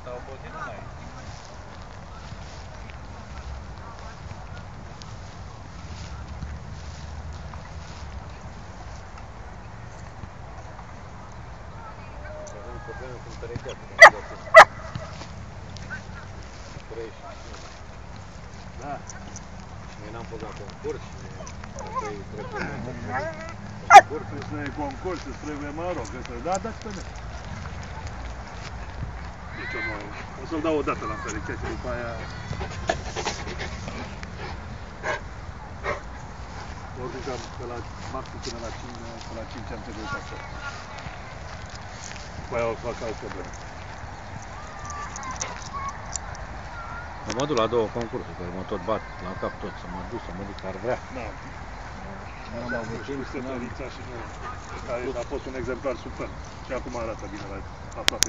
Asta o botină mai e. Avem probleme cu întărecheatul. 35. Da. Și noi n-am băgat concurs și asta e trebuie. Trebuie să e concurs, îți trebuie, mă rog, da, dați pe mine. Deci o să-l dau o dată la întărecheat, după aia... Oricum că pe la maxim până la 5 ani trebuie să așa. După aia o fac alt probleme. Mă duc la două concursuri, că mă tot bat la cap tot, să mă duc, ar vrea. Da. N-am avut timp, și nu. A fost un exemplar super. Și acum arată bine la aproape.